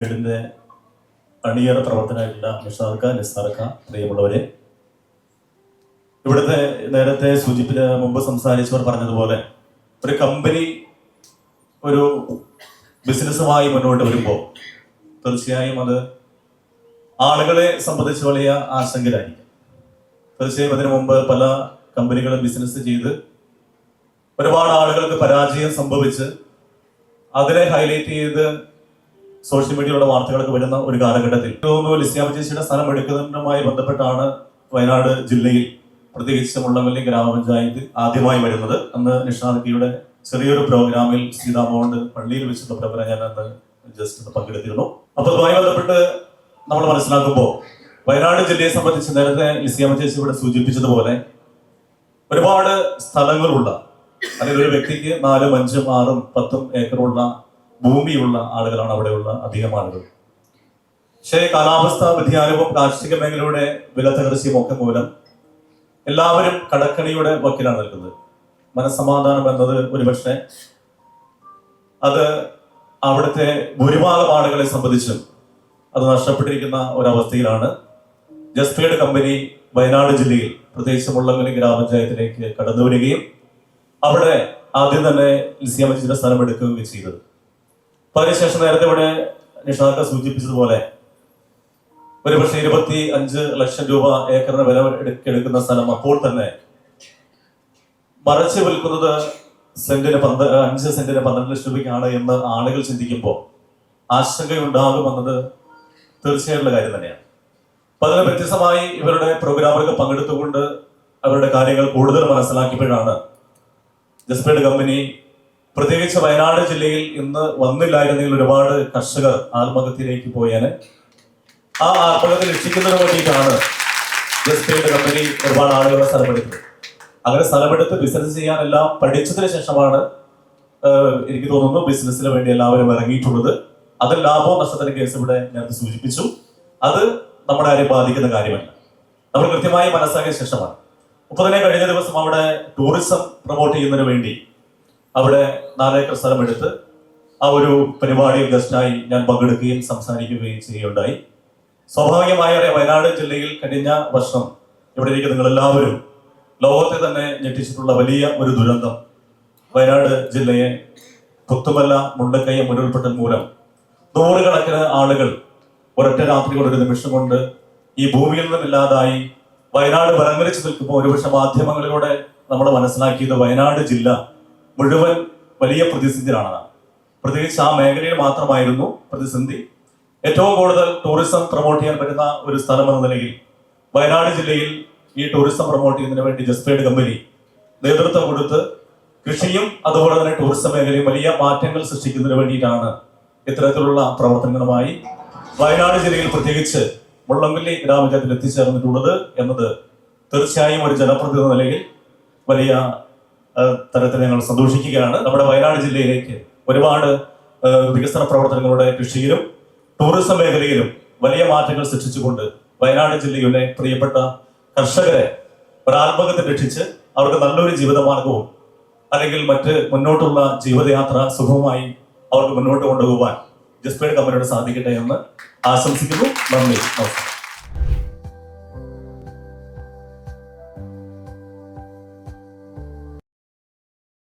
വീടിൻ്റെ അണിയറ പ്രവർത്തനമായിട്ടുള്ള നിസാർക്ക പ്രിയമുള്ളവരെ, ഇവിടുത്തെ നേരത്തെ മുമ്പ് സംസാരിച്ചവർ പറഞ്ഞതുപോലെ ഒരു കമ്പനി ഒരു ബിസിനസ്സുമായി മുന്നോട്ട് വരുമ്പോൾ തീർച്ചയായും അത് ആളുകളെ സംബന്ധിച്ച് വലിയ ആശങ്കയിലായിരിക്കും. തീർച്ചയായും അതിനു മുമ്പ് പല കമ്പനികളും ബിസിനസ് ചെയ്ത് ഒരുപാട് ആളുകൾക്ക് പരാജയം സംഭവിച്ച് അതിനെ ഹൈലൈറ്റ് ചെയ്ത് സോഷ്യൽ മീഡിയയിലുള്ള വാർത്തകളൊക്കെ വരുന്ന ഒരു കാലഘട്ടത്തിൽ ലിസിയാമ്മ ചേച്ചിയുടെ സ്ഥലം എടുക്കുന്നതുമായി ബന്ധപ്പെട്ടാണ് വയനാട് ജില്ലയിൽ പ്രത്യേകിച്ച് മുള്ളംകൊല്ലി ഗ്രാമപഞ്ചായത്ത് ആദ്യമായി വരുന്നത്. അന്ന് നിഷാദക്കിയുടെ ചെറിയൊരു പ്രോഗ്രാമിൽ സീതാമോണ്ട് പള്ളിയിൽ വെച്ചിട്ടുള്ള പ്രോഗ്രാം ഞാൻ അന്ന് ജസ്റ്റ് പങ്കെടുത്തിരുന്നു. അപ്പൊ അതുമായി ബന്ധപ്പെട്ട് നമ്മൾ മനസ്സിലാക്കുമ്പോൾ വയനാട് ജില്ലയെ സംബന്ധിച്ച് നേരത്തെ ലിസിയാമ്മ ചേച്ചി ഇവിടെ സൂചിപ്പിച്ചതുപോലെ ഒരുപാട് സ്ഥലങ്ങളുള്ള, അല്ലെങ്കിൽ ഒരു വ്യക്തിക്ക് 4, 5, 6, 10 ഏക്കറുള്ള ഭൂമിയുള്ള ആളുകളാണ് അവിടെയുള്ള അധികം ആളുകൾ. പക്ഷേ കാലാവസ്ഥാ വ്യതിയാനവും കാർഷിക മേഖലയുടെ വില തകർച്ചയും ഒക്കെ മൂലം എല്ലാവരും കടക്കണിയുടെ വക്കിലാണ് നിൽക്കുന്നത്. മനസ്സമാധാനം എന്നത് ഒരുപക്ഷെ അത് അവിടുത്തെ ഭൂരിഭാഗം ആളുകളെ സംബന്ധിച്ചും അത് നഷ്ടപ്പെട്ടിരിക്കുന്ന ഒരവസ്ഥയിലാണ് ജസ്പേഡ് കമ്പനി വയനാട് ജില്ലയിൽ പ്രത്യേകിച്ച് മുള്ളംകൊല്ലി ഗ്രാമപഞ്ചായത്തിലേക്ക് കടന്നു വരികയും അവിടെ ആദ്യം തന്നെ ലിസിയാമ്മ ചേച്ചിയുടെ സ്ഥലം എടുക്കുകയും ചെയ്തത്. അപ്പൊ അതിനുശേഷം നേരത്തെ ഇവിടെ നിഷാദക്ക സൂചിപ്പിച്ചതുപോലെ ഒരുപക്ഷെ 25 ലക്ഷം രൂപ ഏക്കറിന് വില എടുക്കുന്ന സ്ഥലം അപ്പോൾ തന്നെ മറച്ചു വിൽക്കുന്നത് 5 സെന്റിന് 12 ലക്ഷം രൂപയ്ക്കാണ് എന്ന് ആളുകൾ ചിന്തിക്കുമ്പോൾ ആശങ്കയുണ്ടാകുമെന്നത് തീർച്ചയായിട്ടുള്ള കാര്യം തന്നെയാണ്. അപ്പൊ അതിന് വ്യത്യസ്തമായി ഇവരുടെ പ്രോഗ്രാമുകൾ പങ്കെടുത്തുകൊണ്ട് അവരുടെ കാര്യങ്ങൾ കൂടുതൽ മനസ്സിലാക്കിയപ്പോഴാണ് ജസ്പേഡ് കമ്പനി പ്രത്യേകിച്ച് വയനാട് ജില്ലയിൽ ഇന്ന് വന്നില്ലായിരുന്നെങ്കിൽ ഒരുപാട് കർഷകർ ആത്മഹത്യയിലേക്ക് പോയാൽ ആ ആത്മഹത്യ രക്ഷിക്കുന്നതിന് വേണ്ടിയിട്ടാണ് ജസ്പേഡ് കമ്പനി ഒരുപാട് ആളുകളെ സ്ഥലമെടുത്തത്. അങ്ങനെ സ്ഥലമെടുത്ത് ബിസിനസ് ചെയ്യാനെല്ലാം പഠിച്ചതിന് ശേഷമാണ് എനിക്ക് തോന്നുന്നു ബിസിനസ്സിന് വേണ്ടി എല്ലാവരും ഇറങ്ങിയിട്ടുള്ളത്. അത് ലാഭവും നഷ്ടത്തിന്റെ കേസ് ഇവിടെ നേരത്തെ സൂചിപ്പിച്ചു. അത് നമ്മുടെ ആരെയും ബാധിക്കുന്ന കാര്യമല്ല, നമ്മൾ കൃത്യമായി മനസ്സിലാക്കിയ ശേഷമാണ്. അപ്പൊ തന്നെ കഴിഞ്ഞ ദിവസം അവിടെ ടൂറിസം പ്രൊമോട്ട് ചെയ്യുന്നതിന് വേണ്ടി അവിടെ 4 ഏക്കർ സ്ഥലമെടുത്ത് ആ ഒരു പരിപാടിയിൽ ഗസ്റ്റായി ഞാൻ പങ്കെടുക്കുകയും സംസാരിക്കുകയും ചെയ്യുകയുണ്ടായി. സ്വാഭാവികമായ വയനാട് ജില്ലയിൽ കഴിഞ്ഞ വർഷം ഇവിടെ ഇരിക്കുന്ന നിങ്ങളെല്ലാവരും ലോകത്തെ തന്നെ ഞെട്ടിച്ചിട്ടുള്ള വലിയ ഒരു ദുരന്തം വയനാട് ജില്ലയെ പുത്തുമല, മുണ്ടക്കയം, ഉരുൾപൊട്ടൽ മൂലം 100 കണക്കിന് ആളുകൾ ഒരൊറ്റ രാത്രി കൊണ്ട്, ഒരു നിമിഷം കൊണ്ട് ഈ ഭൂമിയിൽ നിന്നും ഇല്ലാതായി വയനാട് ബലംവലിച്ചു നിൽക്കുമ്പോൾ ഒരുപക്ഷെ മാധ്യമങ്ങളിലൂടെ നമ്മൾ മനസ്സിലാക്കിയത് വയനാട് ജില്ല മുഴുവൻ വലിയ പ്രതിസന്ധിയിലാണ്. പ്രത്യേകിച്ച് ആ മേഖലയിൽ മാത്രമായിരുന്നു പ്രതിസന്ധി. ഏറ്റവും കൂടുതൽ ടൂറിസം പ്രൊമോട്ട് ചെയ്യാൻ പറ്റുന്ന ഒരു സ്ഥലം എന്ന നിലയിൽ വയനാട് ജില്ലയിൽ ഈ ടൂറിസം പ്രൊമോട്ട് ചെയ്യുന്നതിന് വേണ്ടി ജസ്പേഡ് കമ്പനി നേതൃത്വം കൊടുത്ത് കൃഷിയും അതുപോലെ തന്നെ ടൂറിസം മേഖലയും വലിയ മാറ്റങ്ങൾ സൃഷ്ടിക്കുന്നതിന് വേണ്ടിയിട്ടാണ് ഇത്തരത്തിലുള്ള പ്രവർത്തനങ്ങളുമായി വയനാട് ജില്ലയിൽ പ്രത്യേകിച്ച് മുള്ളംകൊല്ലി ഗ്രാമപഞ്ചായത്തിൽ എത്തിച്ചേർന്നിട്ടുള്ളത് എന്നത് തീർച്ചയായും ഒരു ജനപ്രതിനിധി എന്ന നിലയിൽ വലിയ തരത്തിൽ ഞങ്ങൾ സന്തോഷിക്കുകയാണ്. നമ്മുടെ വയനാട് ജില്ലയിലേക്ക് ഒരുപാട് വികസന പ്രവർത്തനങ്ങളുടെ കൃഷിയിലും ടൂറിസം മേഖലയിലും വലിയ മാറ്റങ്ങൾ സൃഷ്ടിച്ചുകൊണ്ട് വയനാട് ജില്ലയിലെ പ്രിയപ്പെട്ട കർഷകരെ ഒരാത്മഹത്യ രക്ഷിച്ച് അവർക്ക് നല്ലൊരു ജീവിതമാർഗവും അല്ലെങ്കിൽ മറ്റ് മുന്നോട്ടുള്ള ജീവിതയാത്ര സുഖമായി അവർക്ക് മുന്നോട്ട് കൊണ്ടുപോകാൻ ജസ്പേഡ് കമ്പനിയോട് സാധിക്കട്ടെ എന്ന് ആശംസിക്കുന്നു. നന്ദി, നമസ്കാരം.